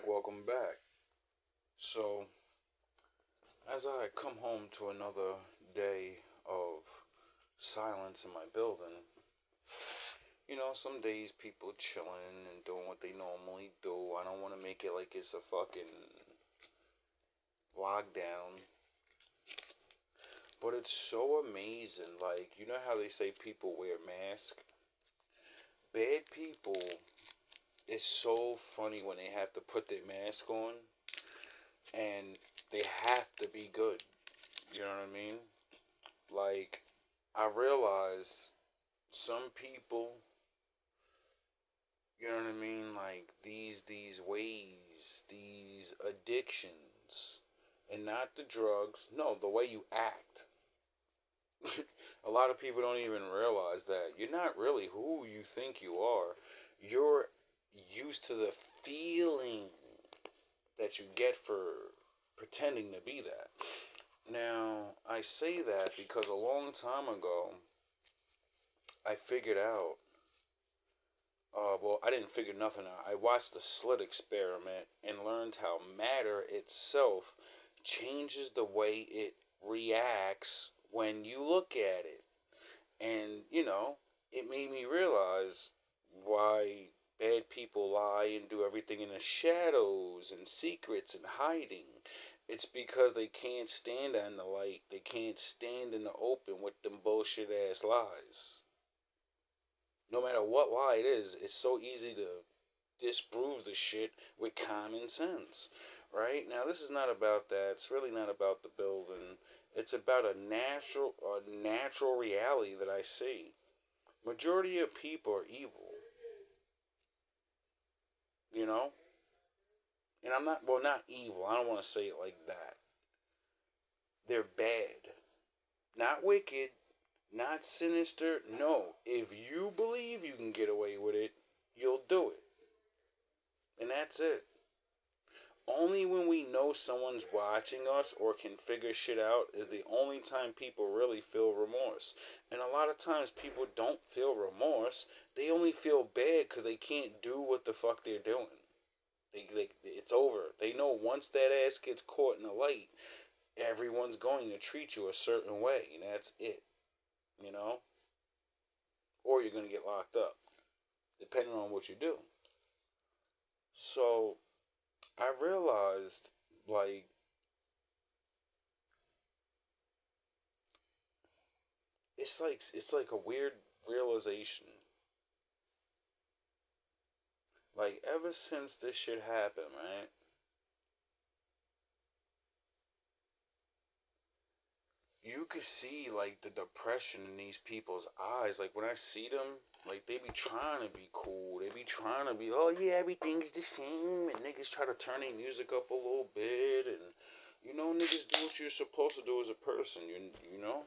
welcome back. So, as I come home to another day of silence in my building, some days people chilling and doing what they normally do. I don't want to make it like it's a fucking lockdown, but it's so amazing. Like, you know how they say people wear masks? Bad people, it's so funny when they have to put their mask on and they have to be good. You know what I mean? Like, I realize some people, you know what I mean, like these ways, these addictions, and not the drugs, no, the way you act. A lot of people don't even realize that you're not really who you think you are. You're used to the feeling that you get for pretending to be that. Now, I say that because a long time ago, I figured out. Well, I didn't figure nothing out. I watched the slit experiment and learned how matter itself changes the way it reacts when you look at it. And, it made me realize why bad people lie and do everything in the shadows and secrets and hiding. It's because they can't stand in the light. They can't stand in the open with them bullshit ass lies. No matter what lie it is, it's so easy to disprove the shit with common sense. Right? Now this is not about that. It's really not about the building. It's about a natural reality that I see. Majority of people are evil, you know? And I'm not well not evil. I don't want to say it like that. They're bad. Not wicked, not sinister. No. If you believe you can get away with it, you'll do it. And that's it. Only when we know someone's watching us or can figure shit out is the only time people really feel remorse. And a lot of times people don't feel remorse. They only feel bad because they can't do what the fuck they're doing. It's over. They know once that ass gets caught in the light, everyone's going to treat you a certain way. And that's it. You know? Or you're going to get locked up, depending on what you do. So, I realized, like, it's like a weird realization. Like ever since this shit happened, right? You could see like the depression in these people's eyes. Like when I see them, like they be trying to be cool. They be trying to be, oh yeah, everything's the same. And niggas try to turn their music up a little bit, and niggas do what you're supposed to do as a person. You know.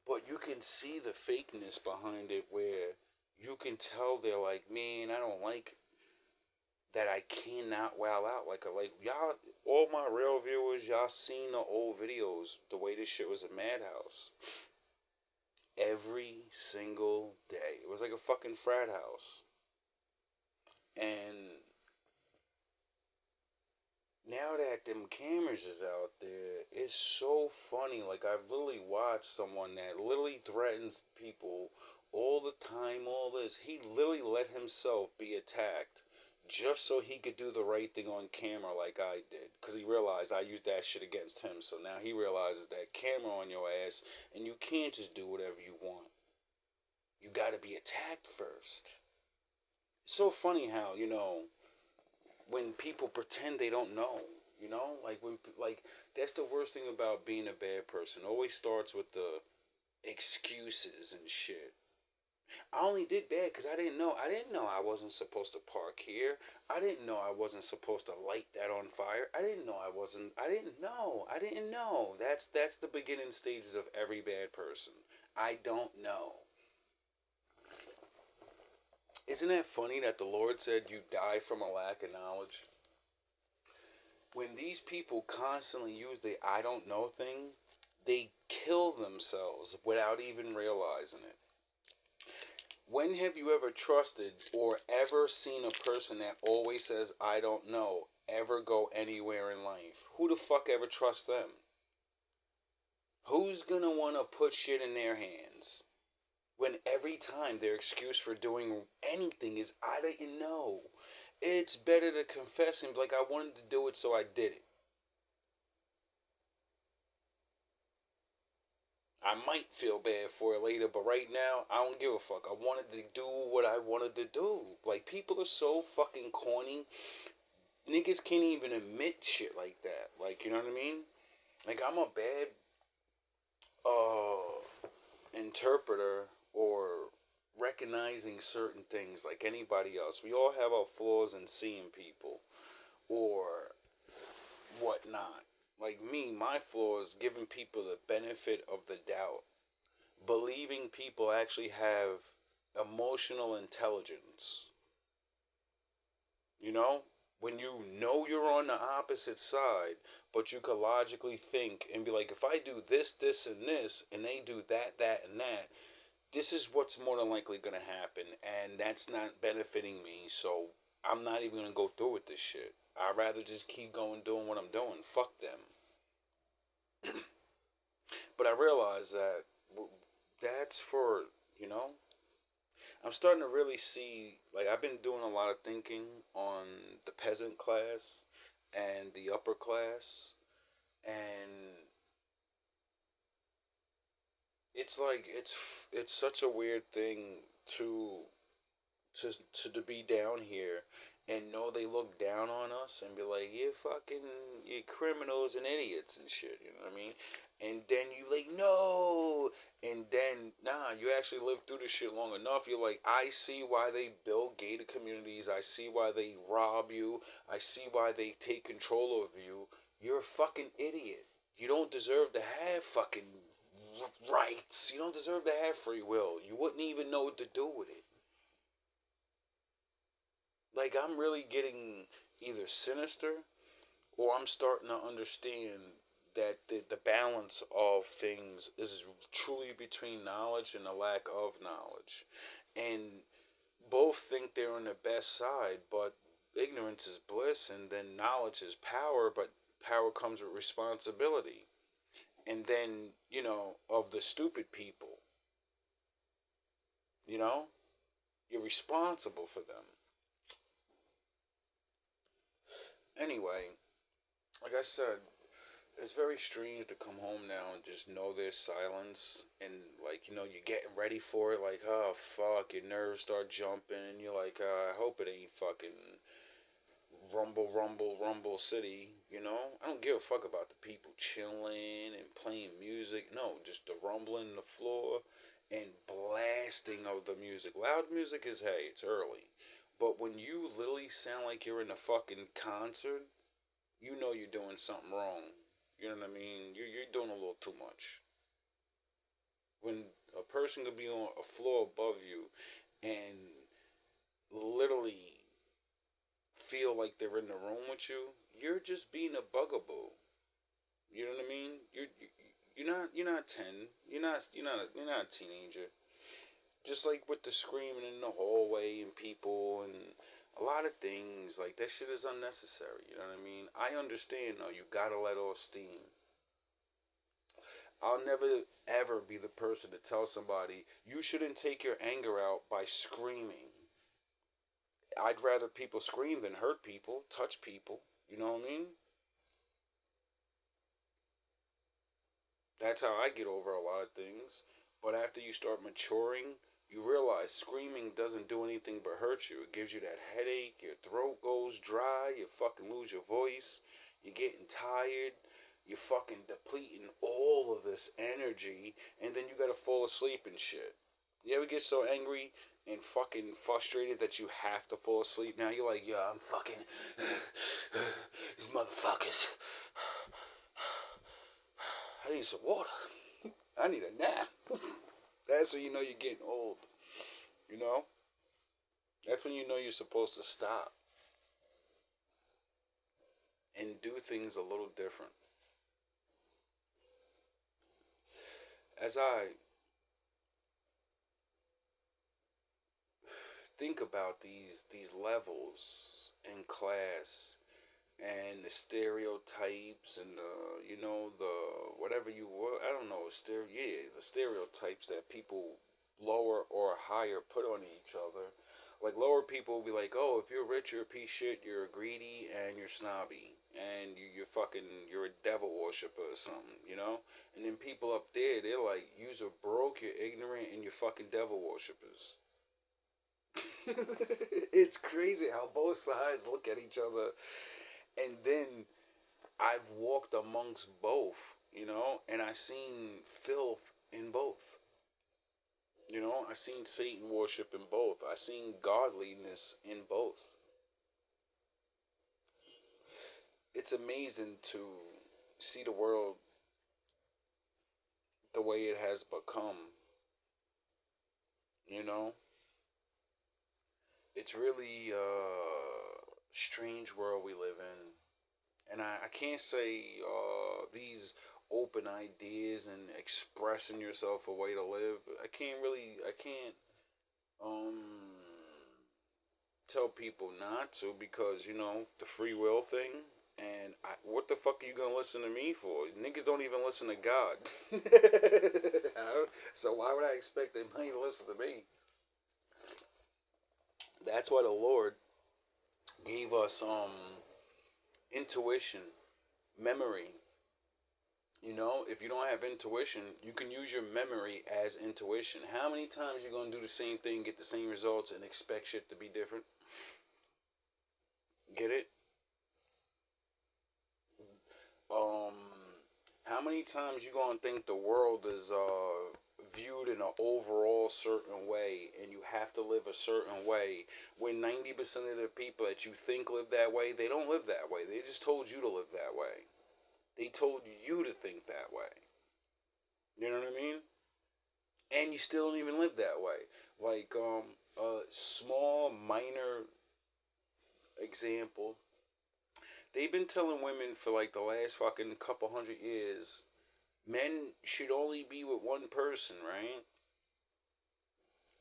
But you can see the fakeness behind it, where you can tell they're like, man, I don't like that I cannot wow out like y'all. All my real viewers, y'all seen the old videos, the way this shit was a madhouse. Every single day, it was like a fucking frat house. And now that them cameras is out there, it's so funny. Like I've literally watched someone that literally threatens people all the time, all this. He literally let himself be attacked just so he could do the right thing on camera like I did. Because he realized I used that shit against him. So now he realizes that camera on your ass and you can't just do whatever you want. You gotta be attacked first. It's so funny how, when people pretend they don't know, like that's the worst thing about being a bad person. It always starts with the excuses and shit. I only did bad because I didn't know. I didn't know I wasn't supposed to park here. I didn't know I wasn't supposed to light that on fire. I didn't know I wasn't. I didn't know. I didn't know. That's the beginning stages of every bad person. I don't know. Isn't that funny that the Lord said you die from a lack of knowledge? When these people constantly use the I don't know thing, they kill themselves without even realizing it. When have you ever trusted or ever seen a person that always says, I don't know, ever go anywhere in life? Who the fuck ever trusts them? Who's gonna wanna put shit in their hands when every time their excuse for doing anything is, I didn't know? It's better to confess and be like, I wanted to do it, so I did it. I might feel bad for it later, but right now, I don't give a fuck. I wanted to do what I wanted to do. Like, people are so fucking corny. Niggas can't even admit shit like that. Like, you know what I mean? Like, I'm a bad interpreter or recognizing certain things like anybody else. We all have our flaws in seeing people or whatnot. Like me, my flaw is giving people the benefit of the doubt, believing people actually have emotional intelligence. You when you know you're on the opposite side, but you could logically think and be like, if I do this, this, and they do that, that, and that, this is what's more than likely going to happen, and that's not benefiting me, so I'm not even going to go through with this shit. I'd rather just keep going doing what I'm doing. Fuck them. But I realize that that's for, you know, I'm starting to really see, like, I've been doing a lot of thinking on the peasant class and the upper class, and it's like, it's such a weird thing to to be down here and know they look down on us and be like, you're criminals and idiots and shit, you know what I mean? And then you like, no, and then nah, you actually live through this shit long enough. You're like, I see why they build gated communities. I see why they rob you. I see why they take control of you. You're a fucking idiot. You don't deserve to have fucking rights. You don't deserve to have free will. You wouldn't even know what to do with it. Like, I'm really getting either sinister or I'm starting to understand that the balance of things is truly between knowledge and a lack of knowledge. And both think they're on the best side, but ignorance is bliss, and then knowledge is power, but power comes with responsibility. And then, of the stupid people, you know, you're responsible for them. Anyway, like I said, it's very strange to come home now and just know there's silence, and like, you're getting ready for it, like, oh fuck, your nerves start jumping and you're like, I hope it ain't fucking rumble rumble rumble city. I don't give a fuck about the people chilling and playing music. No, just the rumbling in the floor and blasting of the music. Loud music is, hey, it's early, but when you literally sound like you're in a fucking concert, you know you're doing something wrong. You know what I mean? You're doing a little too much. When a person could be on a floor above you and literally feel like they're in the room with you, you're just being a bugaboo. You know what I mean? You're not 10. You're not a teenager. Just like with the screaming in the hallway and people and a lot of things, like that shit is unnecessary. You know what I mean? I understand though, you gotta let off steam. I'll never ever be the person to tell somebody you shouldn't take your anger out by screaming. I'd rather people scream than hurt people, touch people. You know what I mean? That's how I get over a lot of things. But after you start maturing, you realize screaming doesn't do anything but hurt you. It gives you that headache, your throat goes dry, you fucking lose your voice, you're getting tired, you're fucking depleting all of this energy, and then you gotta fall asleep and shit. You ever get so angry and fucking frustrated that you have to fall asleep now? You're like, yeah, I'm fucking these motherfuckers. I need some water. I need a nap. That's when you know you're getting old. You know? That's when you know you're supposed to stop and do things a little different. As I think about these levels in class and the stereotypes and the whatever you were, I don't know, the stereotypes that people lower or higher put on each other. Like lower people will be like, oh, if you're rich, you're a piece of shit, you're greedy, and you're snobby, and you're a devil worshiper or something, you know. And then people up there, they're like, you're broke, you're ignorant, and you're fucking devil worshippers. It's crazy how both sides look at each other. And then I've walked amongst both, and I seen filth in both. I seen Satan worship in both. I seen godliness in both. It's amazing to see the world the way it has become. You know, it's really a strange world we live in. And I can't say these open ideas and expressing yourself a way to live. I can't um, tell people not to because, the free will thing. And what the fuck are you gonna listen to me for? Niggas don't even listen to God. So why would I expect them to listen to me? That's why the Lord gave us intuition, memory. If you don't have intuition, you can use your memory as intuition. How many times you gonna do the same thing, get the same results, and expect shit to be different? Get it? Um, how many times you gonna think the world is viewed in an overall certain way, and you have to live a certain way, when 90% of the people that you think live that way, they don't live that way. They just told you to live that way. They told you to think that way. You know what I mean? And you still don't even live that way. Like, a small, minor example. They've been telling women for like the last fucking couple hundred years, men should only be with one person, right?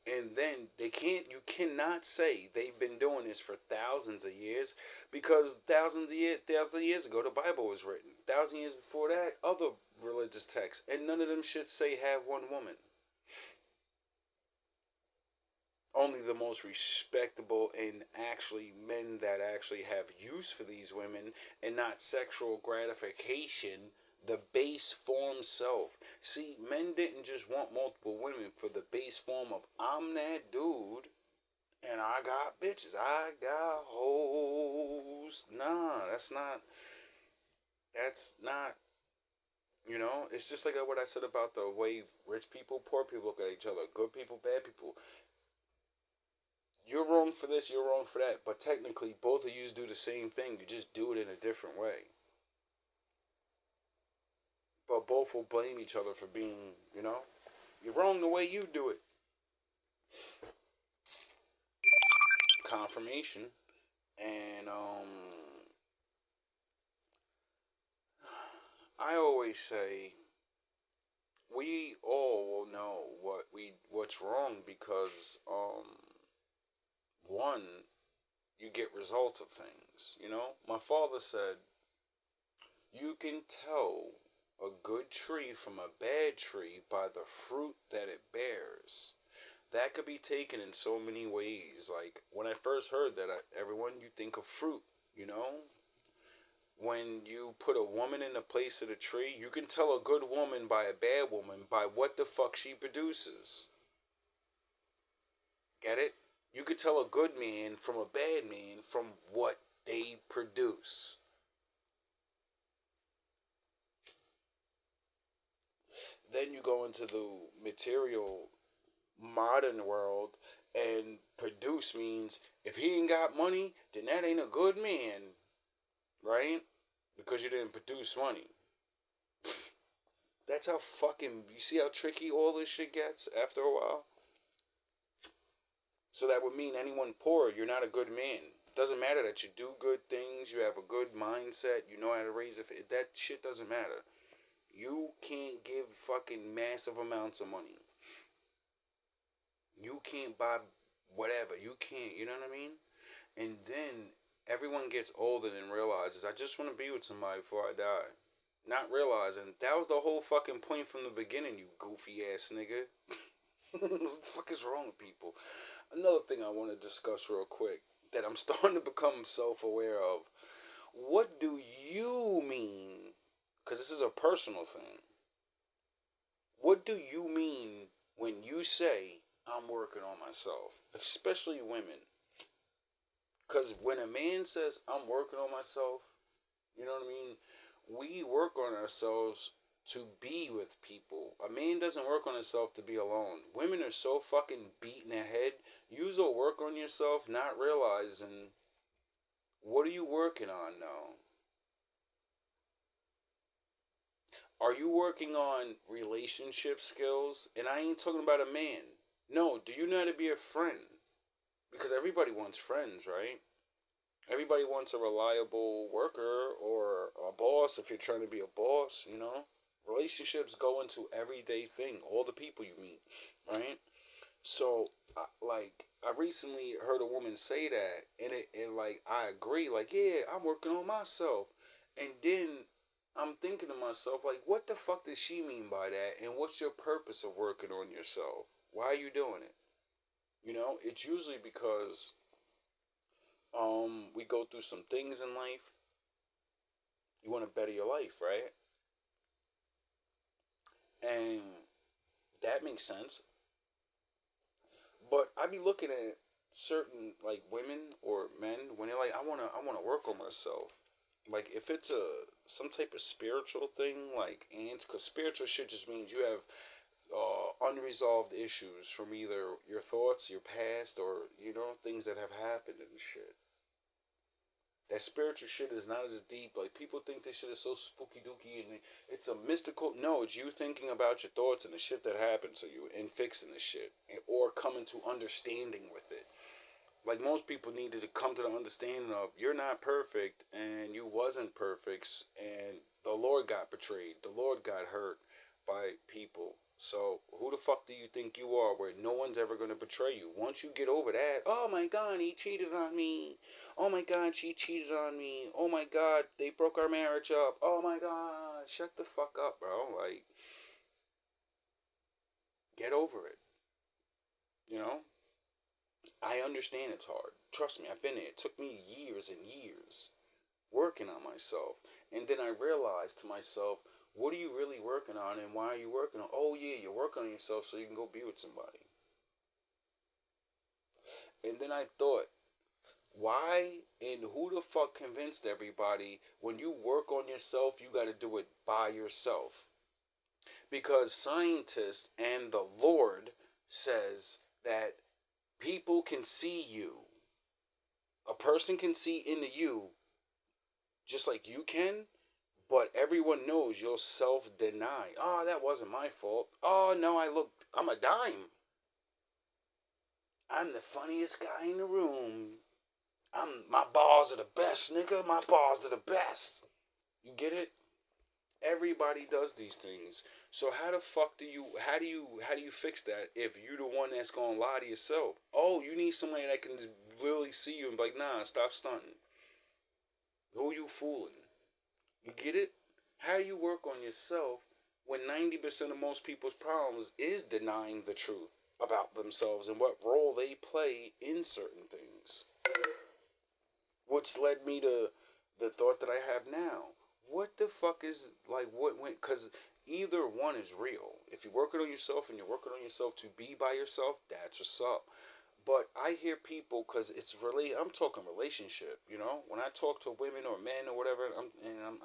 And then you cannot say they've been doing this for thousands of years, because thousands of years ago, the Bible was written. 1,000 years before that, other religious texts, and none of them should say have one woman. Only the most respectable and actually men that actually have use for these women and not sexual gratification, the base form self. See, men didn't just want multiple women for the base form of I'm that dude and I got bitches, I got hoes. Nah, that's not, it's just like what I said about the way rich people, poor people look at each other, good people, bad people. You're wrong for this, you're wrong for that, but technically both of you do the same thing. You just do it in a different way. But both will blame each other for being, you're wrong the way you do it. Confirmation. And I always say we all will know what's wrong because one, you get results of things. My father said you can tell a good tree from a bad tree by the fruit that it bears. That could be taken in so many ways. Like when I first heard that, everyone, you think of fruit, you know? When you put a woman in the place of the tree, you can tell a good woman by a bad woman by what the fuck she produces. Get it? You could tell a good man from a bad man from what they produce. Then you go into the material modern world, and produce means if he ain't got money, then that ain't a good man, right? Because you didn't produce money. That's how fucking, you see how tricky all this shit gets after a while? So that would mean anyone poor, you're not a good man. It doesn't matter that you do good things, you have a good mindset, you know how to raise it. That shit doesn't matter. You can't give fucking massive amounts of money. You can't buy whatever. You can't, you know what I mean? And then everyone gets older and realizes, I just want to be with somebody before I die. Not realizing that was the whole fucking point from the beginning, you goofy ass nigga. What the fuck is wrong with people? Another thing I want to discuss real quick that I'm starting to become self aware of. What do you mean? Because this is a personal thing. What do you mean when you say, I'm working on myself? Especially women. Because when a man says, I'm working on myself, you know what I mean? We work on ourselves to be with people. A man doesn't work on himself to be alone. Women are so fucking beaten ahead. You'll work on yourself not realizing, what are you working on now? Are you working on relationship skills? And I ain't talking about a man. No, do you know how to be a friend? Because everybody wants friends, right? Everybody wants a reliable worker or a boss if you're trying to be a boss, you know? Relationships go into everyday thing, all the people you meet, right? So, I recently heard a woman say that, and like, I agree, like, yeah, I'm working on myself. And then I'm thinking to myself, like, what the fuck does she mean by that? And what's your purpose of working on yourself? Why are you doing it? You know, it's usually because we go through some things in life. You want to better your life, right? And that makes sense. But I be looking at certain like women or men when they're like, I wanna work on myself. Like if it's a some type of spiritual thing, like and because spiritual shit just means you have unresolved issues from either your thoughts, your past, or things that have happened and shit. That spiritual shit is not as deep. Like people think this shit is so spooky dooky and it's a mystical. No, it's you thinking about your thoughts and the shit that happened to you and fixing the shit or coming to understanding with it. Like most people needed to come to the understanding of you're not perfect and you wasn't perfect and the Lord got betrayed. The Lord got hurt by people. So who the fuck do you think you are where no one's ever gonna betray you? Once you get over that, oh my god, he cheated on me. Oh my god, she cheated on me. Oh my god, they broke our marriage up. Oh my god, shut the fuck up, bro. Like, get over it. You know? I understand it's hard. Trust me, I've been there. It took me years and years working on myself. And then I realized to myself, what are you really working on and why are you working on? Oh yeah, you're working on yourself so you can go be with somebody. And then I thought, why and who the fuck convinced everybody when you work on yourself, you got to do it by yourself? Because scientists and the Lord says that people can see you. A person can see into you just like you can, but everyone knows you'll self deny. Oh, that wasn't my fault. Oh, no, I'm a dime. I'm the funniest guy in the room. My balls are the best, nigga. My balls are the best. You get it? Everybody does these things. So how do you fix that if you're the one that's gonna lie to yourself? Oh, you need somebody that can just literally see you and be like, nah, stop stunting. Who you fooling? You get it? How do you work on yourself when 90% of most people's problems is denying the truth about themselves and what role they play in certain things? What's led me to the thought that I have now. What the fuck is like what went? Because either one is real. If you're working on yourself and you're working on yourself to be by yourself, that's what's up. But I hear people because it's really I'm talking relationship. When I talk to women or men or whatever,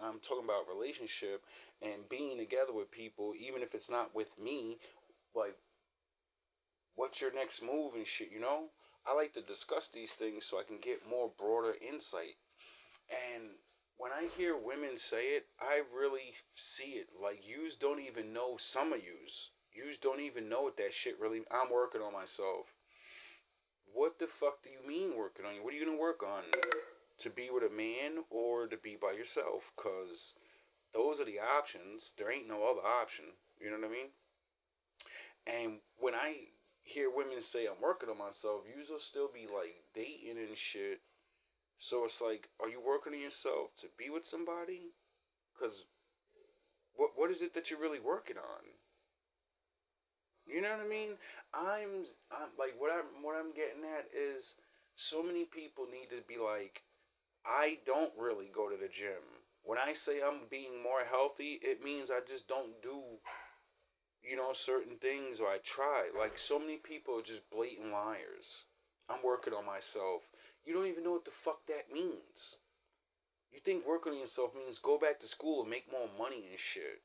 I'm talking about relationship and being together with people, even if it's not with me. Like, what's your next move and shit? I like to discuss these things so I can get more broader insight. And when I hear women say it, I really see it. Like, yous don't even know, some of yous don't even know what that shit really, I'm working on myself. What the fuck do you mean working on you? What are you gonna work on? To be with a man or to be by yourself? Because those are the options. There ain't no other option. You know what I mean? And when I hear women say I'm working on myself, you'll still be like dating and shit. So it's like, are you working on yourself to be with somebody? Cause what is it that you're really working on? You know what I mean? I'm like what I'm getting at is so many people need to be like, I don't really go to the gym. When I say I'm being more healthy, it means I just don't do, certain things, or I try. Like, so many people are just blatant liars. I'm working on myself. You don't even know what the fuck that means. You think working on yourself means go back to school and make more money and shit.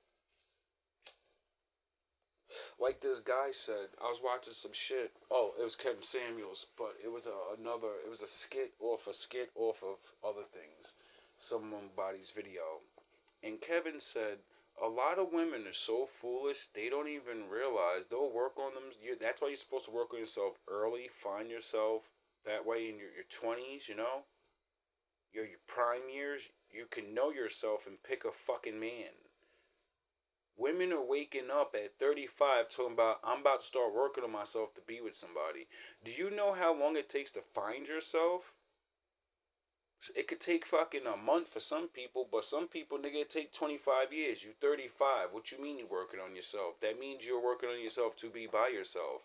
Like this guy said, I was watching some shit. Oh, it was Kevin Samuels, but it was it was a skit off of other things. Somebody's video. And Kevin said, a lot of women are so foolish, they don't even realize they'll work on them. That's why you're supposed to work on yourself early, find yourself. That way in your 20s, your prime years, you can know yourself and pick a fucking man. Women are waking up at 35 talking about, I'm about to start working on myself to be with somebody. Do you know how long it takes to find yourself? It could take fucking a month for some people, but some people, nigga, it take 25 years. You 35. What you mean you working on yourself? That means you're working on yourself to be by yourself.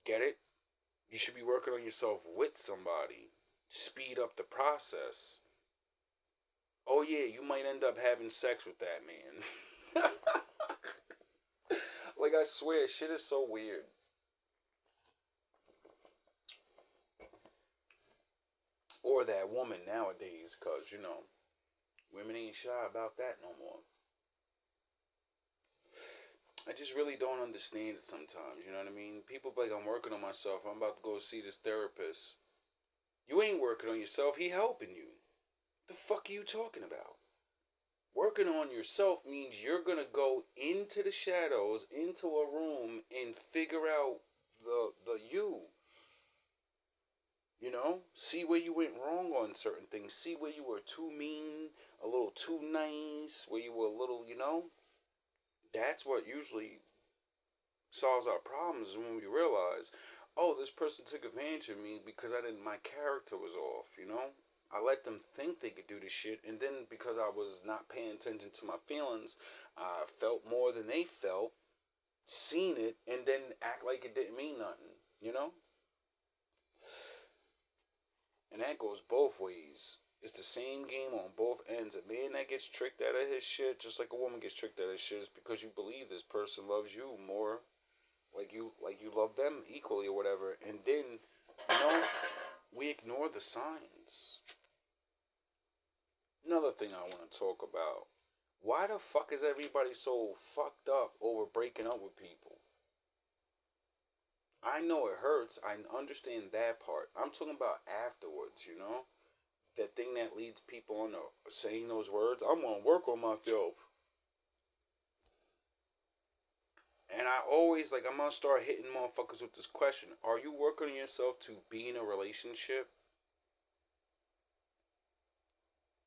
Get it? You should be working on yourself with somebody. Speed up the process. Oh yeah, you might end up having sex with that man. Like, I swear, shit is so weird. Or that woman nowadays, because, women ain't shy about that no more. I just really don't understand it sometimes, you know what I mean? People be like, I'm working on myself, I'm about to go see this therapist. You ain't working on yourself, he helping you. The fuck are you talking about? Working on yourself means you're gonna go into the shadows, into a room, and figure out the you. See where you went wrong on certain things. See where you were too mean, a little too nice, where you were a little, That's what usually solves our problems when we realize, oh, this person took advantage of me because my character was off. I let them think they could do this shit, and then because I was not paying attention to my feelings, I felt more than they felt, seen it, and then act like it didn't mean nothing, you know? And that goes both ways. It's the same game on both ends. A man that gets tricked out of his shit, just like a woman gets tricked out of his shit, is because you believe this person loves you more, like you love them equally or whatever. And then, we ignore the signs. Another thing I want to talk about. Why the fuck is everybody so fucked up over breaking up with people? I know it hurts. I understand that part. I'm talking about afterwards. That thing that leads people on to saying those words. I'm gonna work on myself. And I always, I'm gonna start hitting motherfuckers with this question. Are you working on yourself to be in a relationship?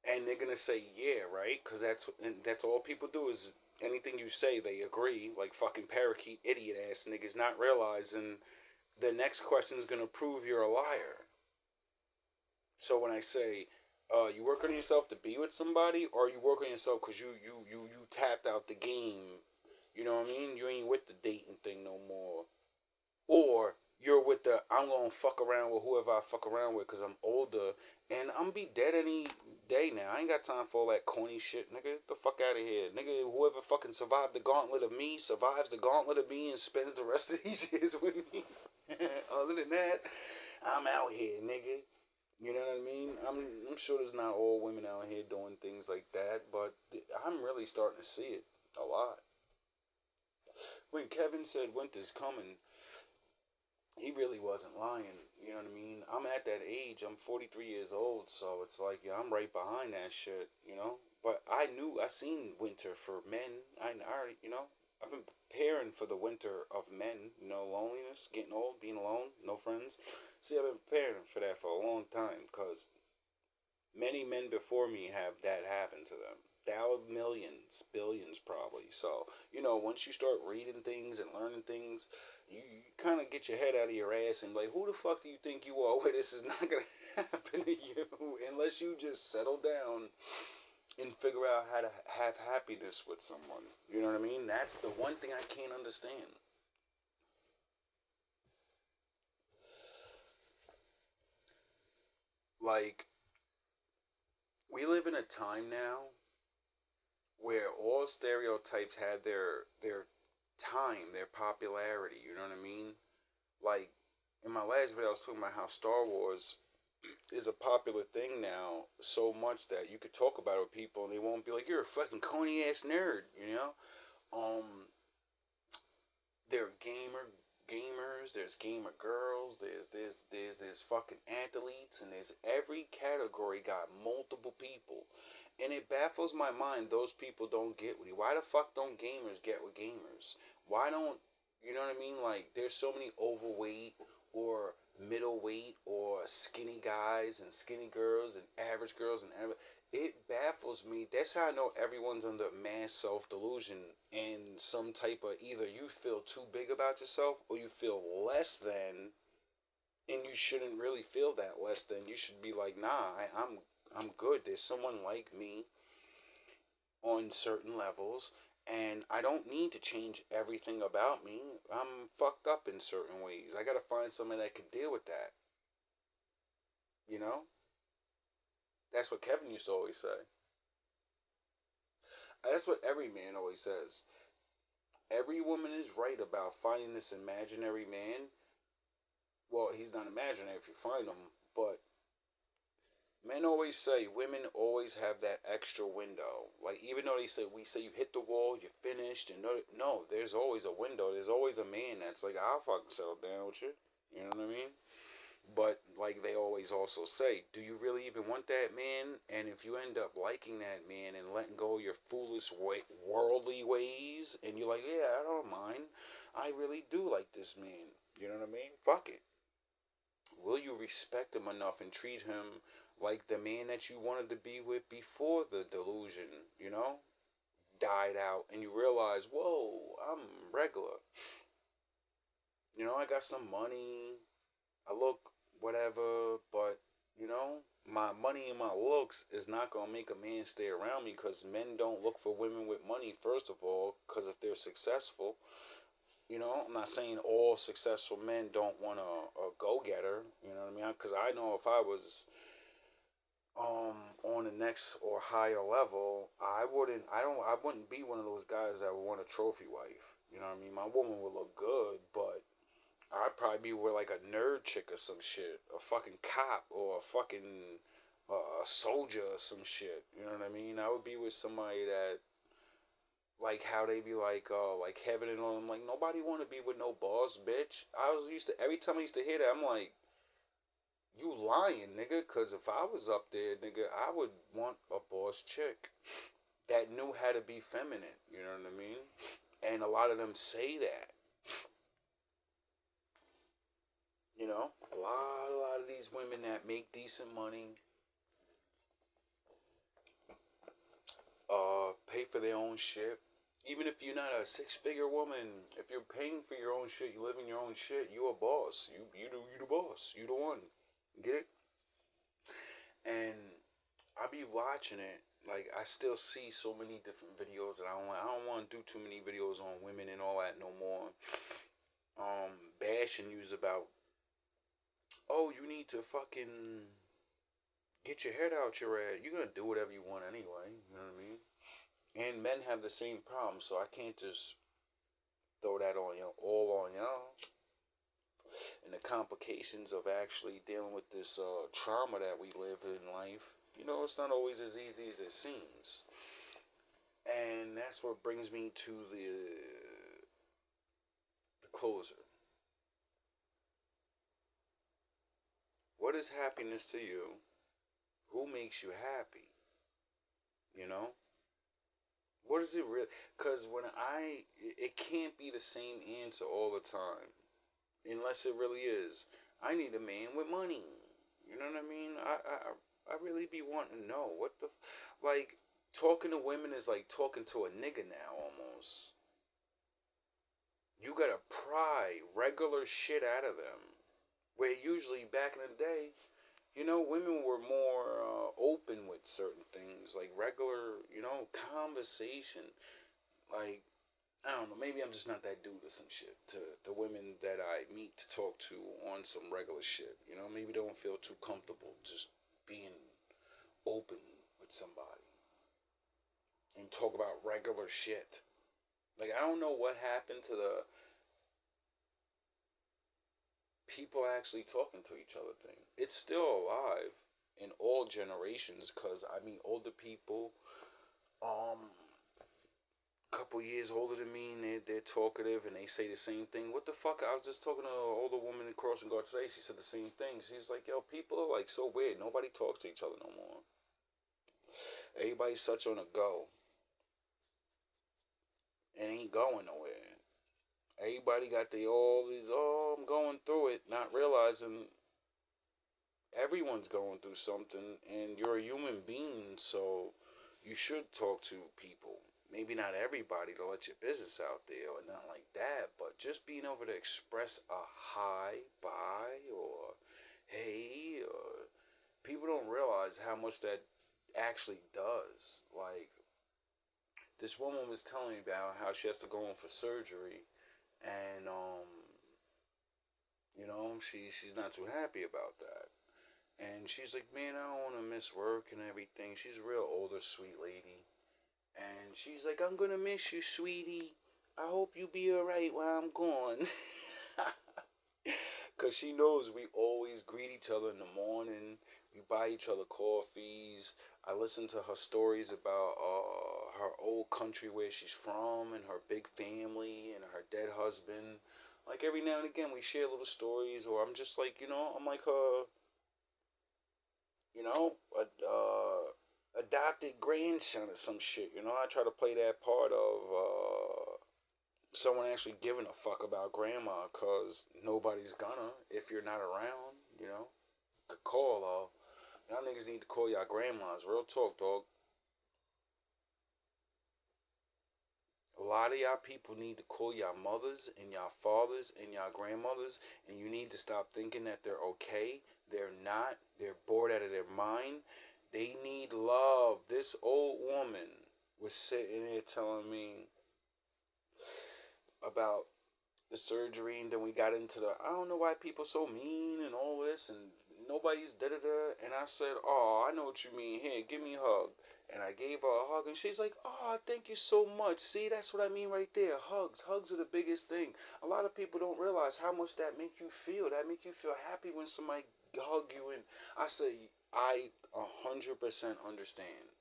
And they're gonna say, yeah, right? Because that's all people do is anything you say, they agree. Like fucking parakeet idiot ass niggas not realizing the next question is gonna prove you're a liar. So when I say, you work on yourself to be with somebody, or you work on yourself because you tapped out the game. You know what I mean? You ain't with the dating thing no more. Or you're with the I'm gonna fuck around with whoever I fuck around with because I'm older and I'm be dead any day now. I ain't got time for all that corny shit, nigga. Get the fuck out of here, nigga. Whoever fucking survived the gauntlet of me survives the gauntlet of me and spends the rest of these years with me. Other than that, I'm out here, nigga. You know what I mean? I'm sure there's not all women out here doing things like that, but I'm really starting to see it a lot. When Kevin said winter's coming, he really wasn't lying. You know what I mean? I'm at that age. I'm 43 years old, so it's like, yeah, I'm right behind that shit. But I seen winter for men. I already, I've been preparing for the winter of men. Loneliness, getting old, being alone, no friends. See, I've been preparing for that for a long time because many men before me have that happen to them. Millions, billions probably. So, once you start reading things and learning things, you kind of get your head out of your ass and like, who the fuck do you think you are? Where this is not gonna happen to you unless you just settle down and figure out how to have happiness with someone. You know what I mean? That's the one thing I can't understand. Like, we live in a time now where all stereotypes had their time, their popularity. You know what I mean? Like, in my last video, I was talking about how Star Wars is a popular thing now, so much that you could talk about it with people and they won't be like, "You're a fucking corny ass nerd," you know. There are gamers, there's gamer girls, there's fucking athletes, and there's every category got multiple people, and it baffles my mind those people don't get with you. Why the fuck don't gamers get with gamers? Why don't, you know what I mean? Like, there's so many overweight or middleweight or skinny guys and skinny girls and average girls and average. It baffles me. That's how I know everyone's under mass self delusion and some type of, either you feel too big about yourself or you feel less than, and you shouldn't really feel that less than. You should be like, nah, I'm good. There's someone like me on certain levels, and I don't need to change everything about me. I'm fucked up in certain ways. I gotta find someone that can deal with that. You know? That's what Kevin used to always say. That's what every man always says. Every woman is right about finding this imaginary man. Well, he's not imaginary if you find him, but men always say women always have that extra window. Like, even though we say you hit the wall, you're finished, and no, there's always a window. There's always a man that's like, I'll fucking settle down with you. You know what I mean? But like they always also say, do you really even want that man? And if you end up liking that man and letting go of your foolish worldly ways, and you're like, yeah, I don't mind. I really do like this man. You know what I mean? Fuck it. Will you respect him enough and treat him like the man that you wanted to be with before the delusion, you know, died out and you realize, whoa, I'm regular. You know, I got some money. I look whatever, but you know, my money and my looks is not gonna make a man stay around me, because men don't look for women with money, first of all, because if they're successful, you know, I'm not saying all successful men don't want a go getter, you know what I mean? Because I know if I was on the next or higher level, I wouldn't be one of those guys that would want a trophy wife. You know what I mean? My woman would look good, but I'd probably be with like a nerd chick or some shit, a fucking cop or a fucking a soldier or some shit. You know what I mean? I would be with somebody that, like how they be like Heaven and all them, like nobody want to be with no boss bitch. I was used to, every time I used to hear that, I'm like, you lying, nigga. Cause if I was up there, nigga, I would want a boss chick that knew how to be feminine. You know what I mean? And a lot of them say that. You know, a lot of these women that make decent money, pay for their own shit. Even if you're not a six-figure woman, if you're paying for your own shit, you live in your own shit, you a boss. You the boss. You the one. Get it? And I be watching it. Like, I still see so many different videos, and I don't want to do too many videos on women and all that no more. Bashing news about, oh, you need to fucking get your head out your ass. You're gonna do whatever you want anyway. You know what I mean? And men have the same problem, so I can't just throw that on you, all on y'all. And the complications of actually dealing with this trauma that we live in life, you know, it's not always as easy as it seems. And that's what brings me to the closer. What is happiness to you? Who makes you happy? You know? What is it really? Because it can't be the same answer all the time. Unless it really is. I need a man with money. You know what I mean? I really be wanting to know. What the. Like, talking to women is like talking to a nigga now, almost. You gotta pry regular shit out of them. Where usually back in the day, women were more open with certain things, like regular, conversation. Like, I don't know, maybe I'm just not that dude or some shit to the women that I meet to talk to on some regular shit. Maybe they don't feel too comfortable just being open with somebody and talk about regular shit. Like, I don't know what happened to the people actually talking to each other thing. It's still alive in all generations because I mean older people, a couple years older than me, and they're talkative and they say the same thing. What the fuck? I was just talking to an older woman in Crossing Guard today. She said the same thing. She's like, yo, people are like so weird. Nobody talks to each other no more. Everybody's such on a go and ain't going nowhere. Everybody got all these, oh, I'm going through it, not realizing everyone's going through something and you're a human being, so you should talk to people. Maybe not everybody to let your business out there or not like that, but just being able to express a hi, bye, or hey, or people don't realize how much that actually does. Like, this woman was telling me about how she has to go in for surgery, and she's not too happy about that. And she's like, man, I don't want to miss work and everything. She's a real older, sweet lady. And she's like, I'm going to miss you, sweetie. I hope you be alright while I'm gone. Because she knows we always greet each other in the morning. We buy each other coffees. I listen to her stories about her old country where she's from and her big family and her dead husband. Like every now and again, we share little stories, or I'm just like, I'm like her, you know, adopted grandson or some shit. I try to play that part of someone actually giving a fuck about grandma, cause nobody's gonna if you're not around. Could call y'all niggas need to call y'all grandmas. Real talk, dog. A lot of y'all people need to call y'all mothers and y'all fathers and y'all grandmothers, and you need to stop thinking that they're okay. They're not. They're bored out of their mind. They need love. This old woman was sitting here telling me about the surgery, and then we got into the I don't know why people so mean and all this, and nobody's da da da. And I said, oh, I know what you mean. Here, give me a hug. And I gave her a hug, and she's like, oh, thank you so much. See, that's what I mean right there. Hugs are the biggest thing. A lot of people don't realize how much that make you feel. That make you feel happy when somebody hug you. And I say, I 100% understand,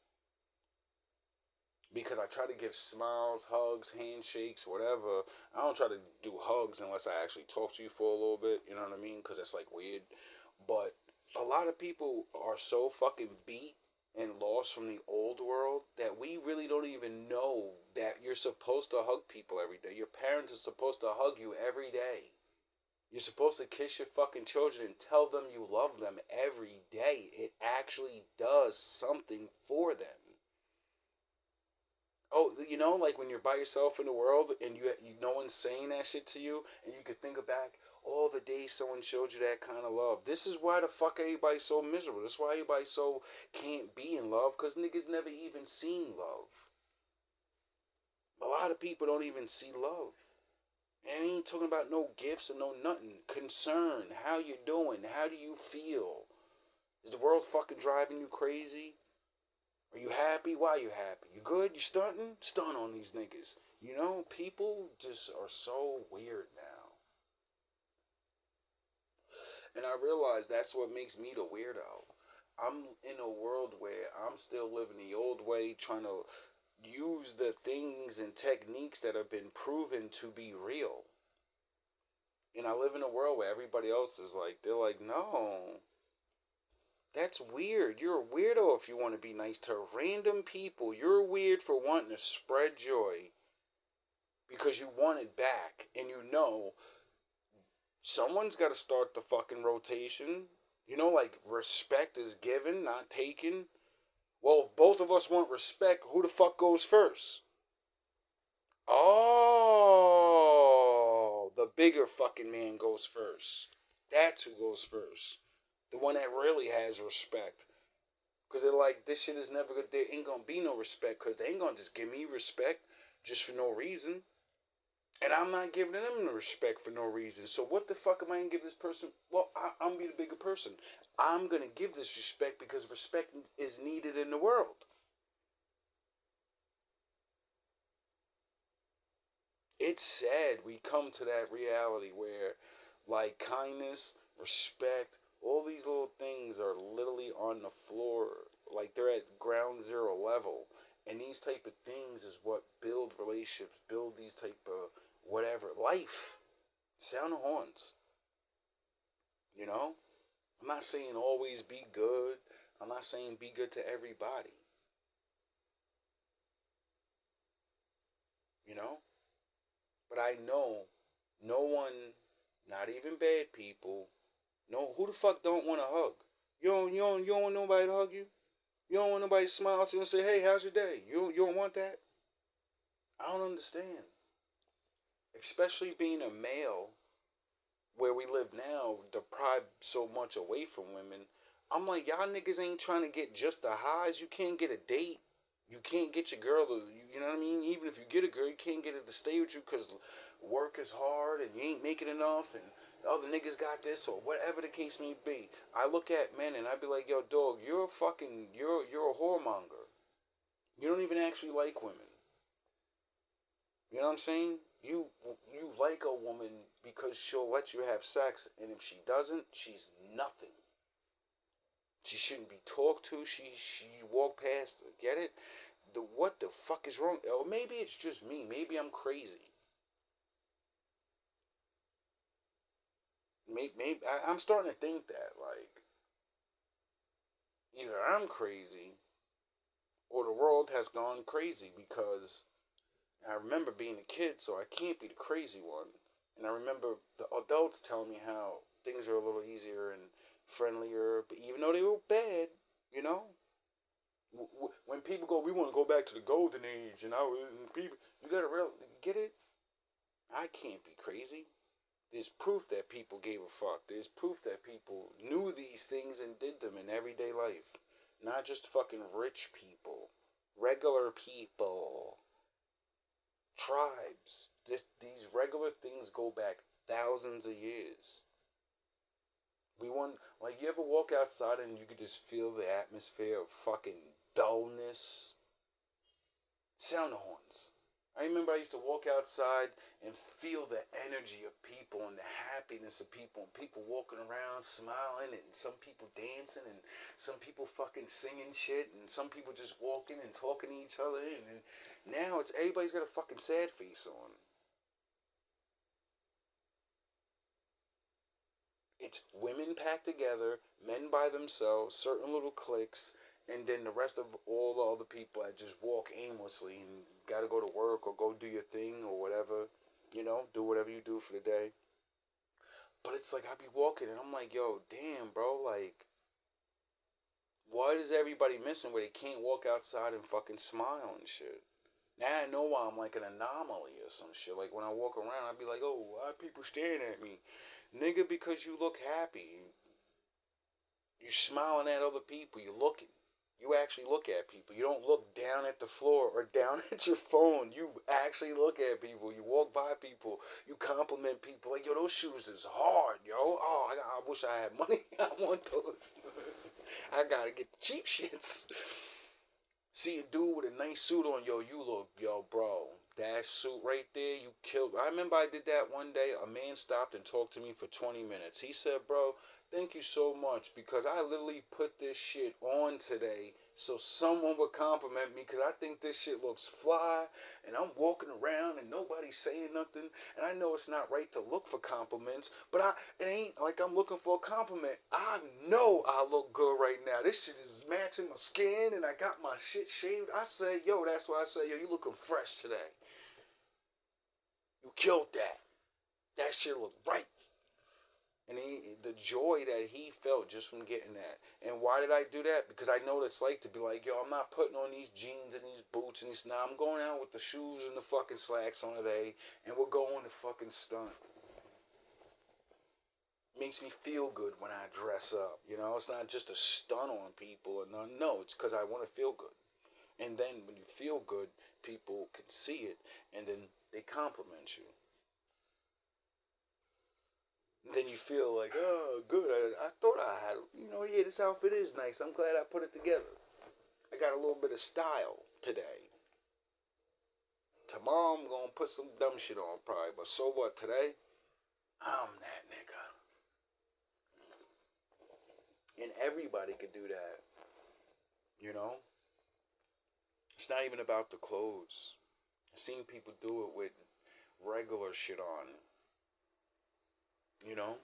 because I try to give smiles, hugs, handshakes, whatever. I don't try to do hugs unless I actually talk to you for a little bit, you know what I mean? Because that's like weird. But a lot of people are so fucking beat and lost from the old world that we really don't even know that you're supposed to hug people every day. Your parents are supposed to hug you every day. You're supposed to kiss your fucking children and tell them you love them every day. It actually does something for them. Oh, like when you're by yourself in the world and you no one's saying that shit to you, and you could think back all the days someone showed you that kind of love. This is why the fuck everybody's so miserable. This is why everybody so can't be in love, because niggas never even seen love. A lot of people don't even see love. And I ain't talking about no gifts and no nothing. Concern. How you doing? How do you feel? Is the world fucking driving you crazy? Are you happy? Why are you happy? You good? You stunting? Stun on these niggas. People just are so weird now. And I realize that's what makes me the weirdo. I'm in a world where I'm still living the old way, trying to use the things and techniques that have been proven to be real. And I live in a world where everybody else is like, they're like, no, that's weird. You're a weirdo if you want to be nice to random people. You're weird for wanting to spread joy because you want it back. And someone's got to start the fucking rotation. Like respect is given, not taken. Well, if both of us want respect, who the fuck goes first? Oh. The bigger fucking man goes first. That's who goes first. The one that really has respect. Because they're like, this shit is never gonna, there ain't gonna be no respect. Because they ain't gonna just give me respect just for no reason. And I'm not giving them the respect for no reason. So what the fuck am I gonna give this person? Well, I'm gonna be the bigger person. I'm gonna give this respect because respect is needed in the world. It's sad we come to that reality where, like, kindness, respect, all these little things are literally on the floor. Like, they're at ground zero level. And these type of things is what build relationships, build these type of whatever life. Sound the horns. You know? I'm not saying always be good. I'm not saying be good to everybody. You know? But I know no one, not even bad people, no, who the fuck don't want a hug? You don't want nobody to hug you? You don't want nobody to smile to you and say, hey, how's your day? You don't want that? I don't understand. Especially being a male where we live now, deprived so much away from women. I'm like, y'all niggas ain't trying to get just the highs. You can't get a date. You can't get your girl to, you know what I mean? Even if you get a girl, you can't get her to stay with you because work is hard and you ain't making enough and other niggas got this or whatever the case may be. I look at men and I be like, yo, dog, you're a fucking, you're a whoremonger. You don't even actually like women. You know what I'm saying? You like a woman because she'll let you have sex, and if she doesn't, she's nothing. She shouldn't be talked to. She walk past. Get it? What the fuck is wrong? Or maybe it's just me. Maybe I'm crazy. Maybe I'm starting to think that like either I'm crazy or the world has gone crazy because I remember being a kid, so I can't be the crazy one. And I remember the adults telling me how things are a little easier and friendlier, but even though they were bad, you know, when people go, we want to go back to the golden age, and people, you gotta get it. I can't be crazy. There's proof that people gave a fuck. There's proof that people knew these things and did them in everyday life, not just fucking rich people, regular people. Tribes. These regular things go back thousands of years. We want, like, you ever walk outside and you could just feel the atmosphere of fucking dullness? Sound the horns. I remember I used to walk outside and feel the energy of people and the happiness of people and people walking around smiling and some people dancing and some people fucking singing shit and some people just walking and talking to each other and now it's everybody's got a fucking sad face on. It's women packed together, men by themselves, certain little cliques, and then the rest of all the other people that just walk aimlessly and gotta go to work or go do your thing or whatever, you know, do whatever you do for the day. But it's like I be walking and I'm like, yo, damn, bro, like, what is everybody missing where they can't walk outside and fucking smile and shit? Now I know why I'm like an anomaly or some shit. Like when I walk around, I'd be like, oh, why are people staring at me? Nigga, because you look happy. You're smiling at other people. You're looking. You actually look at people. You don't look down at the floor or down at your phone. You actually look at people. You walk by people. You compliment people. Like, yo, those shoes is hard, yo. Oh, I wish I had money. I want those. I gotta get the cheap shits. See a dude with a nice suit on, yo, you look, yo, bro, that suit right there, you killed. I remember I did that one day. A man stopped and talked to me for 20 minutes. He said, bro, thank you so much because I literally put this shit on today so someone would compliment me because I think this shit looks fly and I'm walking around and nobody's saying nothing and I know it's not right to look for compliments, but it ain't like I'm looking for a compliment. I know I look good right now. This shit is matching my skin and I got my shit shaved. I say, yo, that's why I say, yo, you looking fresh today. You killed that. That shit look right. And the joy that he felt just from getting that. And why did I do that? Because I know what it's like to be like, yo, I'm not putting on these jeans and these boots and I'm going out with the shoes and the fucking slacks on today, and we're going to fucking stunt. Makes me feel good when I dress up. You know, it's not just a stunt on people or nothing. No, it's because I want to feel good. And then when you feel good, people can see it, and then they compliment you. And then you feel like, oh, good. I thought I had, yeah, this outfit is nice. I'm glad I put it together. I got a little bit of style today. Tomorrow I'm gonna put some dumb shit on probably, but so what? Today I'm that nigga, and everybody could do that. You know, it's not even about the clothes. I've seen people do it with regular shit on. You know,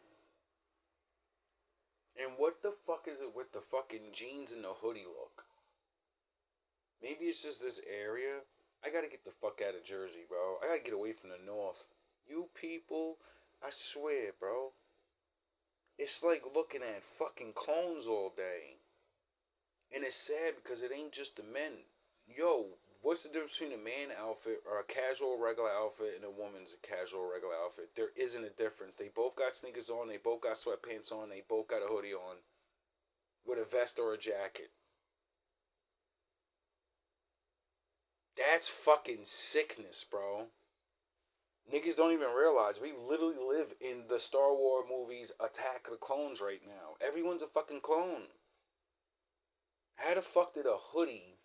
and what the fuck is it with the fucking jeans and the hoodie look? Maybe it's just this area. I gotta get the fuck out of Jersey, bro. I gotta get away from the north. You people, I swear, bro. It's like looking at fucking clones all day. And it's sad because it ain't just the men. Yo, what's the difference between a man outfit or a casual regular outfit and a woman's casual regular outfit? There isn't a difference. They both got sneakers on, they both got sweatpants on, they both got a hoodie on with a vest or a jacket. That's fucking sickness, bro. Niggas don't even realize we literally live in the Star Wars movies Attack of the Clones right now. Everyone's a fucking clone. How the fuck did a hoodie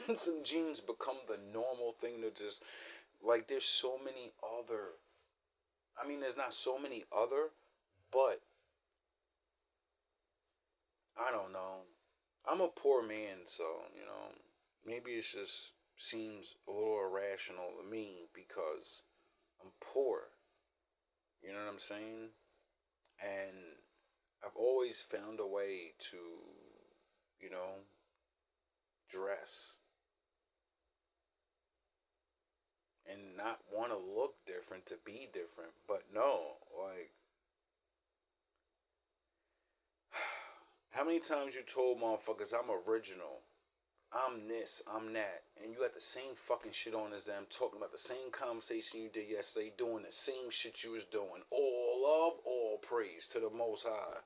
and some jeans become the normal thing to just, like, there's so many other, I mean, there's not so many other, but I don't know. I'm a poor man, so, maybe it just seems a little irrational to me because I'm poor. You know what I'm saying? And I've always found a way to, you know, dress and not want to look different to be different. But no, like, how many times you told motherfuckers I'm original? I'm this, I'm that, and you got the same fucking shit on as them, talking about the same conversation you did yesterday, doing the same shit you was doing. All love, all praise to the Most High.